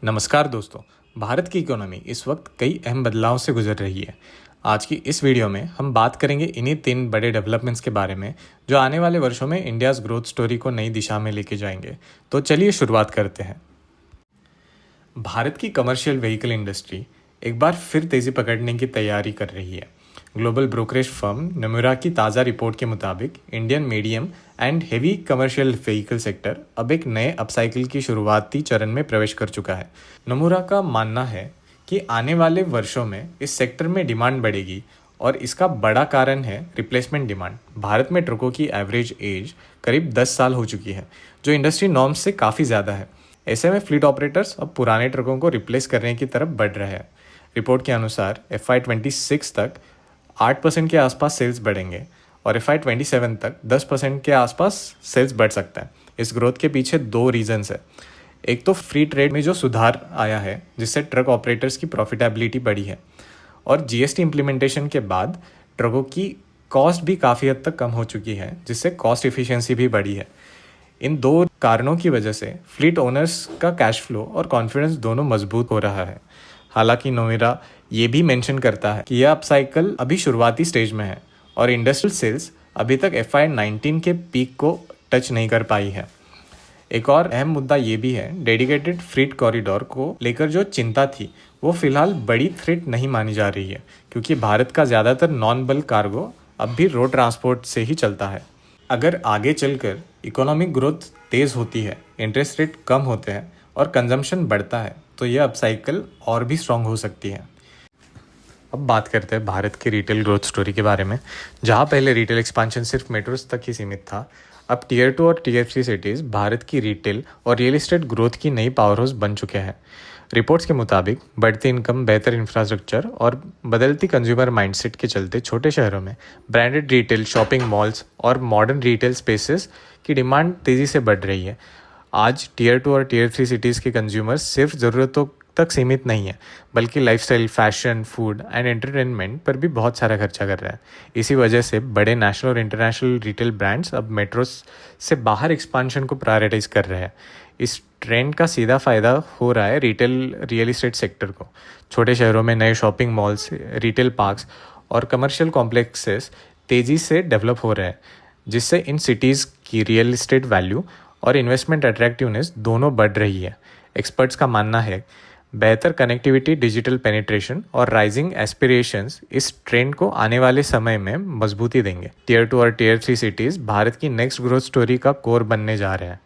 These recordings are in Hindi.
नमस्कार दोस्तों। भारत की इकोनॉमी इस वक्त कई अहम बदलावों से गुजर रही है। आज की इस वीडियो में हम बात करेंगे इन्हीं 3 बड़े डेवलपमेंट्स के बारे में जो आने वाले वर्षों में इंडियाज़ ग्रोथ स्टोरी को नई दिशा में लेके जाएंगे। तो चलिए शुरुआत करते हैं। भारत की कमर्शियल व्हीकल इंडस्ट्री एक बार फिर तेज़ी पकड़ने की तैयारी कर रही है। ग्लोबल ब्रोकरेज फर्म नमूरा की ताज़ा रिपोर्ट के मुताबिक Indian medium and heavy commercial vehicle sector अब एक नए अपसाइकिल की शुरुआती चरण में प्रवेश कर चुका है। नमूरा का मानना है कि आने वाले वर्षों में इस सेक्टर में डिमांड बढ़ेगी और इसका बड़ा कारण है रिप्लेसमेंट डिमांड। भारत में ट्रकों की एवरेज एज करीब 10 साल हो चुकी है, जो इंडस्ट्री नॉर्म्स से काफ़ी ज़्यादा है। ऐसे में फ्लीट ऑपरेटर्स अब पुराने ट्रकों को रिप्लेस करने की तरफ बढ़ रहे हैं। रिपोर्ट के अनुसार FY26 तक 8% के आसपास सेल्स बढ़ेंगे और FY27 तक 10% के आसपास सेल्स बढ़ सकता है। इस ग्रोथ के पीछे 2 रीजंस है। एक तो फ्री ट्रेड में जो सुधार आया है जिससे ट्रक ऑपरेटर्स की प्रॉफिटेबिलिटी बढ़ी है, और GST इम्प्लीमेंटेशन के बाद ट्रकों की कॉस्ट भी काफ़ी हद तक कम हो चुकी है जिससे कॉस्ट इफ़िशियंसी भी बढ़ी है। इन 2 कारणों की वजह से फ्लीट ओनर्स का कैश फ्लो और कॉन्फिडेंस दोनों मजबूत हो रहा है। हालांकि नोएरा ये भी मेंशन करता है कि यह अपसाइकिल अभी शुरुआती स्टेज में है और इंडस्ट्रियल सेल्स अभी तक FY19 के पीक को टच नहीं कर पाई है। एक और अहम मुद्दा ये भी है, डेडिकेटेड फ्रीट कॉरिडोर को लेकर जो चिंता थी वो फिलहाल बड़ी थ्रेट नहीं मानी जा रही है, क्योंकि भारत का ज़्यादातर नॉन बल्क कार्गो अब भी रोड ट्रांसपोर्ट से ही चलता है। अगर आगे चलकर इकोनॉमिक ग्रोथ तेज़ होती है, इंटरेस्ट रेट कम होते हैं और कंजम्पशन बढ़ता है तो यह अपसाइकिल और भी स्ट्रॉन्ग हो सकती है। अब बात करते हैं भारत की रिटेल ग्रोथ स्टोरी के बारे में। जहां पहले रिटेल एक्सपांशन सिर्फ मेट्रोज तक ही सीमित था, अब Tier 2 और Tier 3 सिटीज़ भारत की रिटेल और रियल एस्टेट ग्रोथ की नई पावर हाउस बन चुके हैं। रिपोर्ट्स के मुताबिक बढ़ती इनकम, बेहतर इंफ्रास्ट्रक्चर और बदलती कंज्यूमर माइंडसेट के चलते छोटे शहरों में ब्रांडेड रिटेल, शॉपिंग मॉल्स और मॉडर्न रिटेल स्पेसेस की डिमांड तेज़ी से बढ़ रही है। आज Tier 2 और Tier 3 सिटीज़ के कंज्यूमर्स सिर्फ ज़रूरतों तक सीमित नहीं है, बल्कि lifestyle, fashion, food and entertainment पर भी बहुत सारा खर्चा कर रहा है। इसी वजह से बड़े नेशनल और इंटरनेशनल रिटेल ब्रांड्स अब मेट्रोस से बाहर एक्सपांशन को प्रायोरिटाइज कर रहे हैं। इस ट्रेंड का सीधा फ़ायदा हो रहा है रियल एस्टेट सेक्टर को। छोटे शहरों में नए शॉपिंग मॉल्स, रिटेल पार्क्स और कमर्शियल कॉम्प्लेक्सेस तेज़ी से डेवलप हो रहे हैं, जिससे इन सिटीज़ की रियल एस्टेट वैल्यू और इन्वेस्टमेंट अट्रैक्टिवनेस दोनों बढ़ रही है। एक्सपर्ट्स का मानना है बेहतर कनेक्टिविटी, डिजिटल पेनिट्रेशन और राइजिंग एस्पिरेशंस इस ट्रेंड को आने वाले समय में मजबूती देंगे। Tier 2 और Tier 3 सिटीज़ भारत की नेक्स्ट ग्रोथ स्टोरी का कोर बनने जा रहे हैं।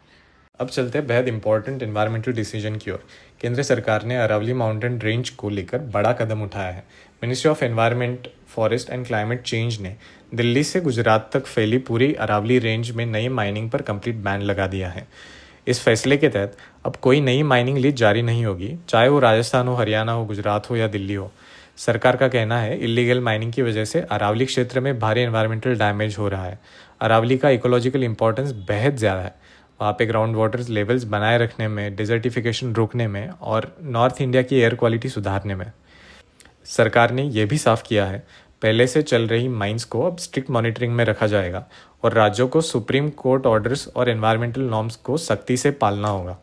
अब चलते हैं बेहद इंपॉर्टेंट एनवायरमेंटल डिसीजन की ओर। केंद्र सरकार ने अरावली माउंटेन रेंज को लेकर बड़ा कदम उठाया है। Ministry of environment, forest and climate change ने दिल्ली से गुजरात तक फैली पूरी अरावली रेंज में नई माइनिंग पर कंप्लीट बैन लगा दिया है। इस फैसले के तहत अब कोई नई माइनिंग लीज जारी नहीं होगी, चाहे वो राजस्थान हो, हरियाणा हो, गुजरात हो या दिल्ली हो। सरकार का कहना है इलीगल माइनिंग की वजह से अरावली क्षेत्र में भारी एनवायरमेंटल डैमेज हो रहा है। अरावली का इकोलॉजिकल इंपॉर्टेंस बेहद ज़्यादा है। वहाँ पे ग्राउंड वाटर लेवल्स बनाए रखने में, डिजर्टिफिकेशन रोकने में और नॉर्थ इंडिया की एयर क्वालिटी सुधारने में। सरकार ने यह भी साफ किया है पहले से चल रही माइंस को अब स्ट्रिक्ट मॉनिटरिंग में रखा जाएगा और राज्यों को सुप्रीम कोर्ट ऑर्डर्स और एनवायरमेंटल नॉर्म्स को सख्ती से पालना होगा।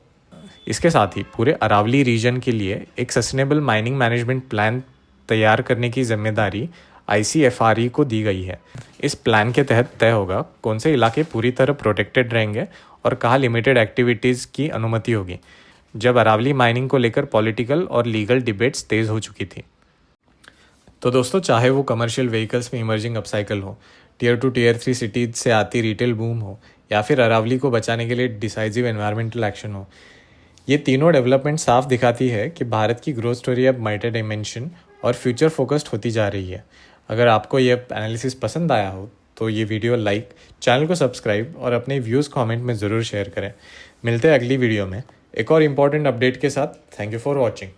इसके साथ ही पूरे अरावली रीजन के लिए एक सस्टेनेबल माइनिंग मैनेजमेंट प्लान तैयार करने की जिम्मेदारी ICFRE को दी गई है। इस प्लान के तहत तय होगा कौन से इलाके पूरी तरह प्रोटेक्टेड रहेंगे और कहाँ लिमिटेड एक्टिविटीज़ की अनुमति होगी। जब अरावली माइनिंग को लेकर पॉलिटिकल और लीगल डिबेट्स तेज़ हो चुकी थी। तो दोस्तों, चाहे वो कमर्शियल व्हीकल्स में इमर्जिंग अपसाइकिल हो, Tier 2 Tier 3 सिटीज से आती रिटेल बूम हो या फिर अरावली को बचाने के लिए डिसाइसिव एनवायरमेंटल एक्शन हो, ये तीनों डेवलपमेंट साफ दिखाती है कि भारत की ग्रोथ स्टोरी अब मल्टी डायमेंशन और फ्यूचर फोकस्ड होती जा रही है। अगर आपको ये एनालिसिस पसंद आया हो तो ये वीडियो लाइक, चैनल को सब्सक्राइब और अपने व्यूज़ कमेंट में ज़रूर शेयर करें। मिलते हैं अगली वीडियो में एक और इम्पॉर्टेंट अपडेट के साथ। Thank you for watching.